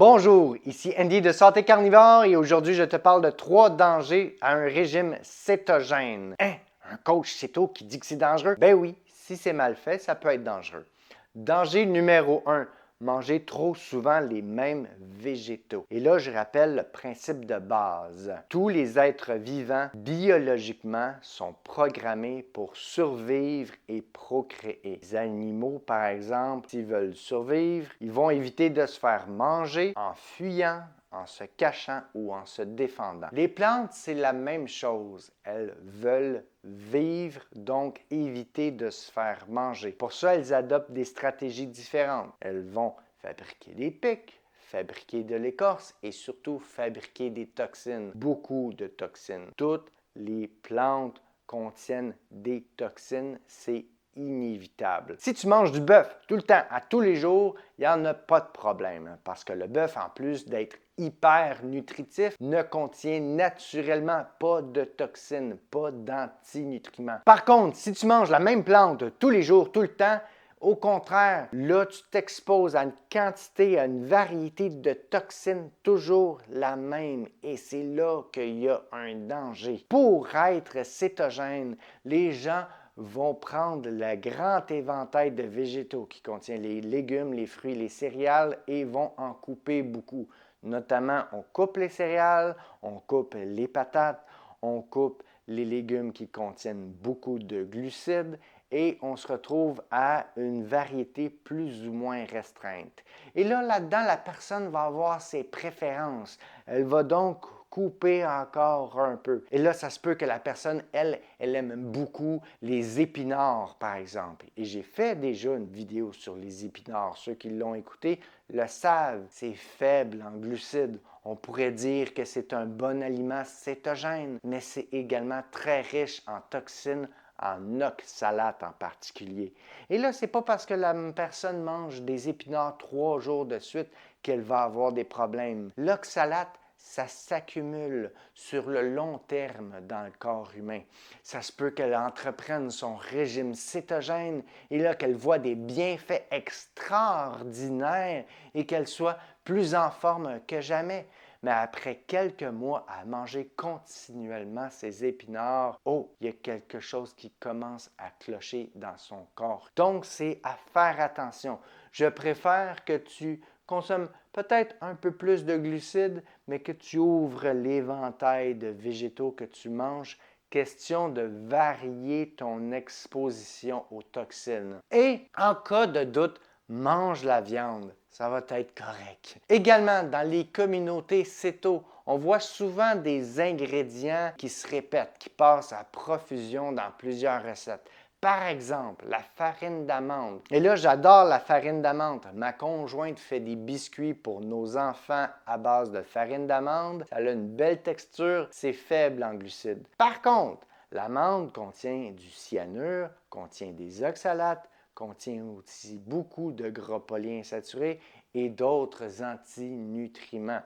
Bonjour, ici Andy de Santé Carnivore et aujourd'hui je te parle de 3 dangers à un régime cétogène. Hein? Un coach céto qui dit que c'est dangereux? Ben oui, si c'est mal fait, ça peut être dangereux. Danger numéro 1, manger trop souvent les mêmes végétaux. Et là, je rappelle le principe de base. Tous les êtres vivants, biologiquement, sont programmés pour survivre et procréer. Les animaux, par exemple, s'ils veulent survivre, ils vont éviter de se faire manger en fuyant, en se cachant ou en se défendant. Les plantes, c'est la même chose. Elles veulent vivre, donc éviter de se faire manger. Pour ça, elles adoptent des stratégies différentes. Elles vont fabriquer des pics, fabriquer de l'écorce et surtout fabriquer des toxines. Beaucoup de toxines. Toutes les plantes contiennent des toxines, c'est inévitable. Si tu manges du bœuf tout le temps, à tous les jours, il n'y en a pas de problème parce que le bœuf, en plus d'être hyper nutritif, ne contient naturellement pas de toxines, pas d'antinutriments. Par contre, si tu manges la même plante tous les jours, tout le temps, au contraire, là, tu t'exposes à une quantité, à une variété de toxines toujours la même. Et c'est là qu'il y a un danger. Pour être cétogène, les gens vont prendre le grand éventail de végétaux qui contient les légumes, les fruits, les céréales et vont en couper beaucoup. Notamment, on coupe les céréales, on coupe les patates, on coupe les légumes qui contiennent beaucoup de glucides et on se retrouve à une variété plus ou moins restreinte. Et là-dedans, la personne va avoir ses préférences. Elle va donc couper encore un peu. Et là, ça se peut que la personne, elle aime beaucoup les épinards, par exemple. Et j'ai fait déjà une vidéo sur les épinards. Ceux qui l'ont écouté le savent. C'est faible en glucides. On pourrait dire que c'est un bon aliment cétogène, mais c'est également très riche en toxines, en oxalates en particulier. Et là, ce n'est pas parce que la personne mange des épinards 3 jours de suite qu'elle va avoir des problèmes. L'oxalate, ça s'accumule sur le long terme dans le corps humain. Ça se peut qu'elle entreprenne son régime cétogène et là qu'elle voit des bienfaits extraordinaires et qu'elle soit plus en forme que jamais. Mais après quelques mois à manger continuellement ces épinards, oh, il y a quelque chose qui commence à clocher dans son corps. Donc, c'est à faire attention. Je préfère que tu consommes peut-être un peu plus de glucides, mais que tu ouvres l'éventail de végétaux que tu manges. Question de varier ton exposition aux toxines. Et en cas de doute, mange la viande. Ça va être correct. Également, dans les communautés céto, on voit souvent des ingrédients qui se répètent, qui passent à profusion dans plusieurs recettes. Par exemple, la farine d'amande. Et là, j'adore la farine d'amande. Ma conjointe fait des biscuits pour nos enfants à base de farine d'amande. Ça a une belle texture, c'est faible en glucides. Par contre, l'amande contient du cyanure, contient des oxalates, contient aussi beaucoup de gras polyinsaturés et d'autres antinutriments.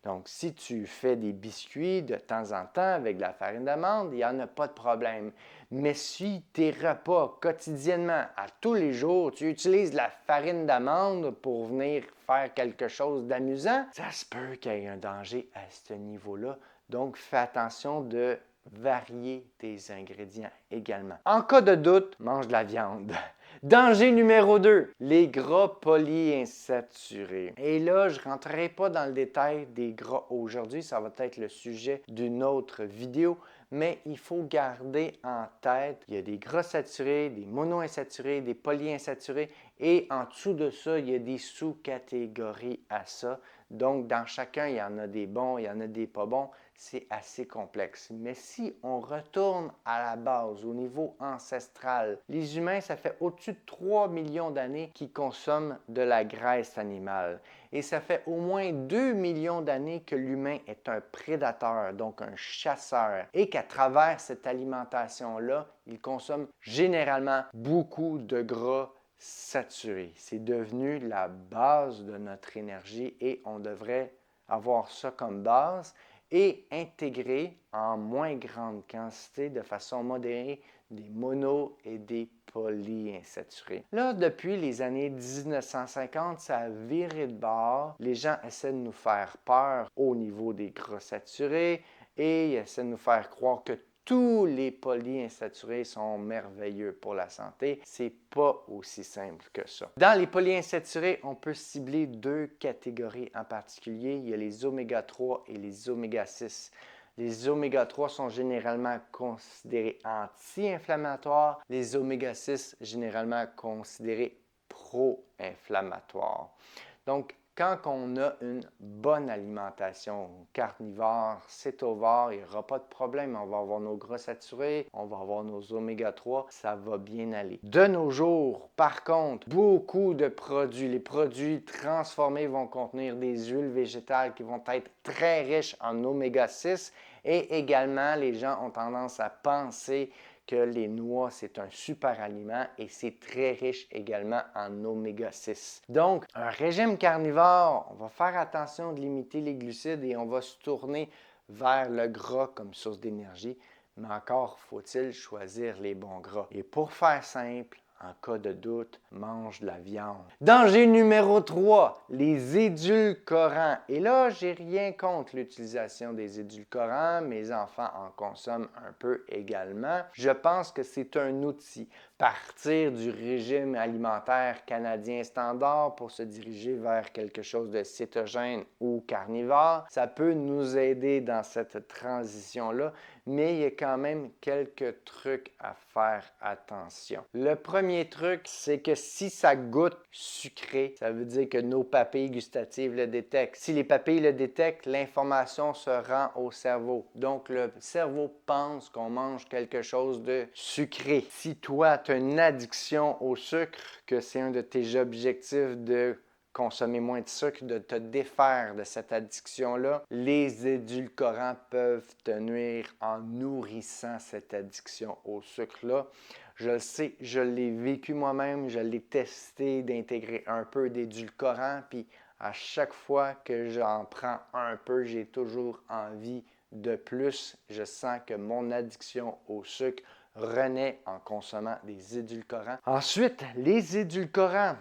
Donc, si tu fais des biscuits de temps en temps avec de la farine d'amande, il n'y en a pas de problème. Mais si tes repas quotidiennement, à tous les jours, tu utilises de la farine d'amande pour venir faire quelque chose d'amusant, ça se peut qu'il y ait un danger à ce niveau-là. Donc, fais attention de varier tes ingrédients également. En cas de doute, mange de la viande. Danger numéro 2, les gras polyinsaturés. Et là, je ne rentrerai pas dans le détail des gras aujourd'hui, ça va être le sujet d'une autre vidéo, mais il faut garder en tête qu'il y a des gras saturés, des monoinsaturés, des polyinsaturés et en dessous de ça, il y a des sous-catégories à ça. Donc, dans chacun, il y en a des bons, il y en a des pas bons. C'est assez complexe. Mais si on retourne à la base, au niveau ancestral, les humains, ça fait au-dessus de 3 millions d'années qu'ils consomment de la graisse animale. Et ça fait au moins 2 millions d'années que l'humain est un prédateur, donc un chasseur, et qu'à travers cette alimentation-là, il consomme généralement beaucoup de gras saturés. C'est devenu la base de notre énergie et on devrait avoir ça comme base et intégrer en moins grande quantité, de façon modérée, des mono et des polyinsaturés. Là, depuis les années 1950, ça a viré de bord. Les gens essaient de nous faire peur au niveau des gras saturés et ils essaient de nous faire croire que tous les polyinsaturés sont merveilleux pour la santé. C'est pas aussi simple que ça. Dans les polyinsaturés, on peut cibler deux catégories en particulier. Il y a les oméga 3 et les oméga 6. Les oméga 3 sont généralement considérés anti-inflammatoires. Les oméga 6, généralement considérés pro-inflammatoires. Donc, quand on a une bonne alimentation carnivore, cétovore, il n'y aura pas de problème. On va avoir nos gras saturés, on va avoir nos oméga 3, ça va bien aller. De nos jours, par contre, beaucoup de produits, les produits transformés vont contenir des huiles végétales qui vont être très riches en oméga 6 et également, les gens ont tendance à penser que les noix, c'est un super aliment et c'est très riche également en oméga 6. Donc, un régime carnivore, on va faire attention de limiter les glucides et on va se tourner vers le gras comme source d'énergie, mais encore faut-il choisir les bons gras. Et pour faire simple, en cas de doute, mange de la viande. Danger numéro 3, les édulcorants. Et là, j'ai rien contre l'utilisation des édulcorants. Mes enfants en consomment un peu également. Je pense que c'est un outil. Partir du régime alimentaire canadien standard pour se diriger vers quelque chose de cétogène ou carnivore, ça peut nous aider dans cette transition-là, mais il y a quand même quelques trucs à faire attention. Le premier truc, c'est que si ça goûte sucré, ça veut dire que nos papilles gustatives le détectent. Si les papilles le détectent, l'information se rend au cerveau. Donc, le cerveau pense qu'on mange quelque chose de sucré. Si toi, tu as une addiction au sucre, que c'est un de tes objectifs de consommer moins de sucre, de te défaire de cette addiction-là, les édulcorants peuvent te nuire en nourrissant cette addiction au sucre-là. Je le sais, je l'ai vécu moi-même, je l'ai testé d'intégrer un peu d'édulcorants, puis à chaque fois que j'en prends un peu, j'ai toujours envie de plus. Je sens que mon addiction au sucre renaît en consommant des édulcorants. Ensuite, les édulcorants.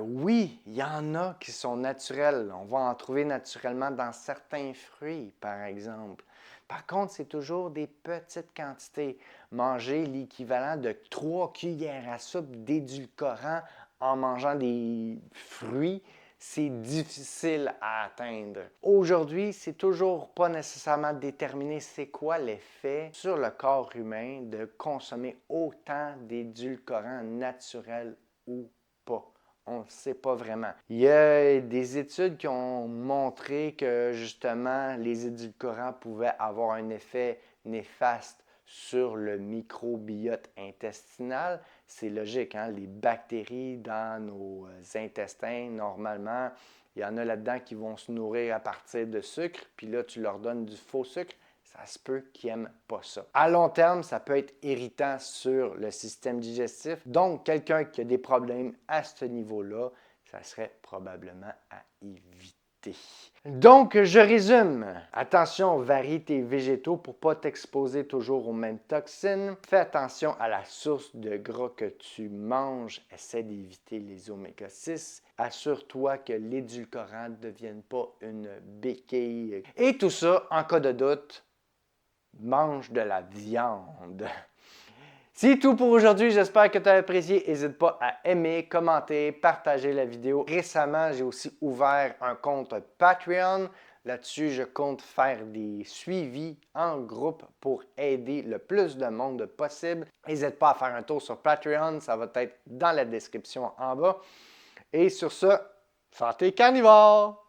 Oui, il y en a qui sont naturels. On va en trouver naturellement dans certains fruits, par exemple. Par contre, c'est toujours des petites quantités. Manger l'équivalent de 3 cuillères à soupe d'édulcorants en mangeant des fruits, c'est difficile à atteindre. Aujourd'hui, c'est toujours pas nécessairement déterminé c'est quoi l'effet sur le corps humain de consommer autant d'édulcorants naturels ou pas. On ne sait pas vraiment. Il y a des études qui ont montré que justement les édulcorants pouvaient avoir un effet néfaste sur le microbiote intestinal. C'est logique, hein? Les bactéries dans nos intestins, normalement, il y en a là-dedans qui vont se nourrir à partir de sucre, puis là, tu leur donnes du faux sucre. Ça se peut qu'ils n'aiment pas ça. À long terme, ça peut être irritant sur le système digestif. Donc, quelqu'un qui a des problèmes à ce niveau-là, ça serait probablement à éviter. Donc, je résume. Attention, varie tes végétaux pour ne pas t'exposer toujours aux mêmes toxines. Fais attention à la source de gras que tu manges. Essaie d'éviter les oméga 6. Assure-toi que l'édulcorant ne devienne pas une béquille. Et tout ça, en cas de doute, mange de la viande. C'est tout pour aujourd'hui, j'espère que tu as apprécié. N'hésite pas à aimer, commenter, partager la vidéo. Récemment, j'ai aussi ouvert un compte Patreon. Là-dessus, je compte faire des suivis en groupe pour aider le plus de monde possible. N'hésite pas à faire un tour sur Patreon, ça va être dans la description en bas. Et sur ce, santé carnivore!